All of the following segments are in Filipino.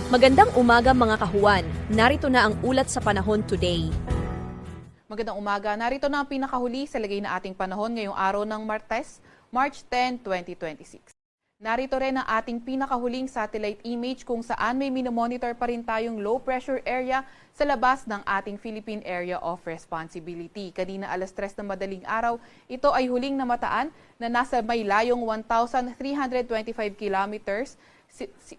Magandang umaga mga kahuwan. Narito na ang ulat sa panahon today. Magandang umaga. Narito na ang pinakahuli sa lagay na ating panahon ngayong araw ng Martes, March 10, 2026. Narito rin ang ating pinakahuling satellite image kung saan may minomonitor pa rin tayong low pressure area sa labas ng ating Philippine Area of Responsibility. Kanina alas 3 ng madaling araw, ito ay huling namataan na nasa may layong 1,325 kilometers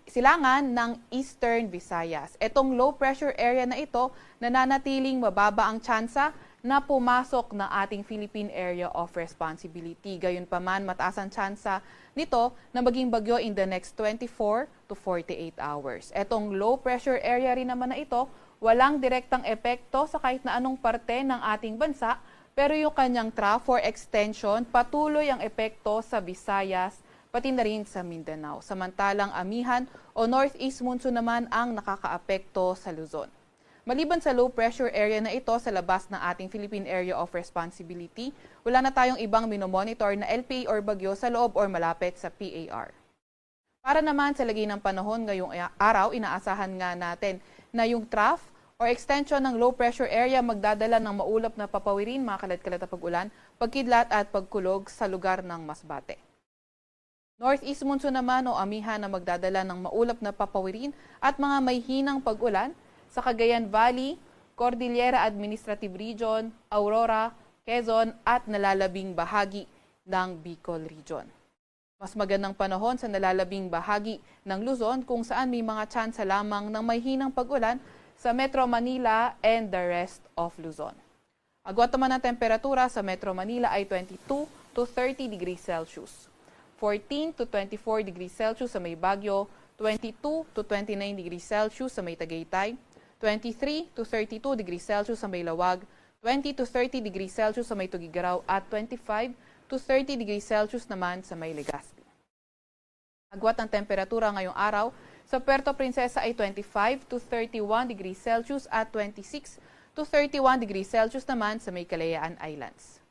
silangan ng Eastern Visayas. Itong low pressure area na ito, nananatiling mababa ang tsansa na pumasok ng ating Philippine Area of Responsibility. Gayunpaman, mataas ang tsansa nito na maging bagyo in the next 24 to 48 hours. Etong low pressure area rin naman na ito, walang direktang epekto sa kahit na anong parte ng ating bansa, pero yung kanyang trough or extension, patuloy ang epekto sa Visayas, pati na rin sa Mindanao. Samantalang amihan o northeast monsoon naman ang nakakaapekto sa Luzon. Maliban sa low pressure area na ito sa labas ng ating Philippine Area of Responsibility, wala na tayong ibang minomonitor na LPA or bagyo sa loob or malapit sa PAR. Para naman sa lagay ng panahon ngayong araw, inaasahan nga natin na yung trough or extension ng low pressure area magdadala ng maulap na papawirin, mga kalat-kalat na pag-ulan, pagkidlat at pagkulog sa lugar ng Masbate. Northeast monsoon naman o amihan na magdadala ng maulap na papawirin at mga may hinang pag-ulan sa Cagayan Valley, Cordillera Administrative Region, Aurora, Quezon at nalalabing bahagi ng Bicol Region. Mas magandang panahon sa nalalabing bahagi ng Luzon kung saan may mga tsansa lamang ng may hinang pag-ulan sa Metro Manila and the rest of Luzon. Agwat naman ang temperatura sa Metro Manila ay 22 to 30 degrees Celsius. 14 to 24 degrees Celsius sa may Baguio, 22 to 29 degrees Celsius sa may Tagaytay, 23 to 32 degrees Celsius sa may Lawag, 20 to 30 degrees Celsius sa may Tugigaraw at 25 to 30 degrees Celsius naman sa may Legazpi. Agwat ang temperatura ngayong araw sa Puerto Princesa ay 25 to 31 degrees Celsius at 26 to 31 degrees Celsius naman sa may Kalayaan Islands.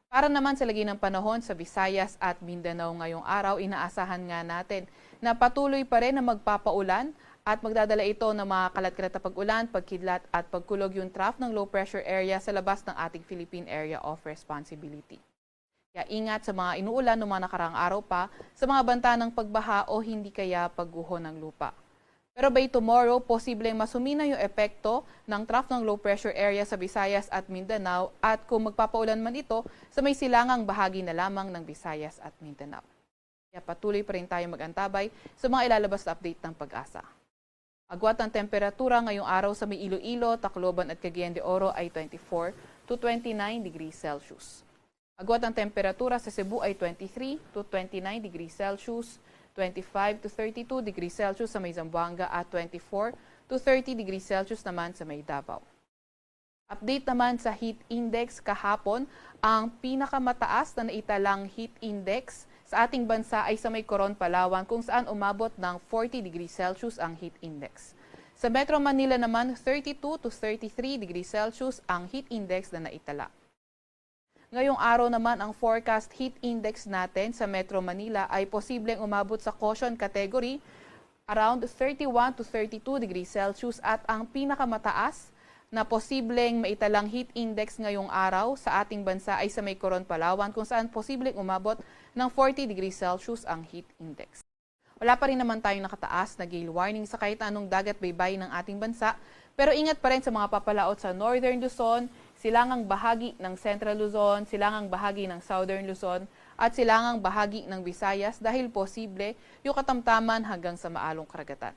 Para naman sa lagay ng panahon sa Visayas at Mindanao ngayong araw, inaasahan nga natin na patuloy pa rin na magpapaulan at magdadala ito ng mga kalat-kalat na pag-ulan, pagkidlat at pagkulog yung trough ng low pressure area sa labas ng ating Philippine Area of Responsibility. Kaya ingat sa mga inuulan ng mga nakaraang araw pa sa mga banta ng pagbaha o hindi kaya pagguho ng lupa. Pero by tomorrow, posibleng masumina yung epekto ng trough ng low pressure area sa Visayas at Mindanao at kung magpapaulan man ito sa may silangang bahagi na lamang ng Visayas at Mindanao. Kaya patuloy pa rin tayo mag-antabay sa mga ilalabas na update ng Pag-asa. Agwat ang temperatura ngayong araw sa may Iloilo, Tacloban at Cagayan de Oro ay 24 to 29 degrees Celsius. Agwat ang temperatura sa Cebu ay 23 to 29 degrees Celsius, 25 to 32 degrees Celsius sa may Zamboanga at 24 to 30 degrees Celsius naman sa may Davao. Update naman sa heat index kahapon, ang pinakamataas na naitalang heat index sa ating bansa ay sa may Coron, Palawan kung saan umabot ng 40 degrees Celsius ang heat index. Sa Metro Manila naman, 32 to 33 degrees Celsius ang heat index na naitala. Ngayong araw naman ang forecast heat index natin sa Metro Manila ay posibleng umabot sa caution category around 31 to 32 degrees Celsius at ang pinakamataas na posibleng maitalang heat index ngayong araw sa ating bansa ay sa may Coron, Palawan kung saan posibleng umabot ng 40 degrees Celsius ang heat index. Wala pa rin naman tayong nakataas na gale warning sa kahit anong dagat baybay ng ating bansa, pero ingat pa rin sa mga papalaot sa Northern Luzon, silangang bahagi ng Central Luzon, silangang bahagi ng Southern Luzon, at silangang bahagi ng Visayas dahil posible yung katamtaman hanggang sa maalong karagatan.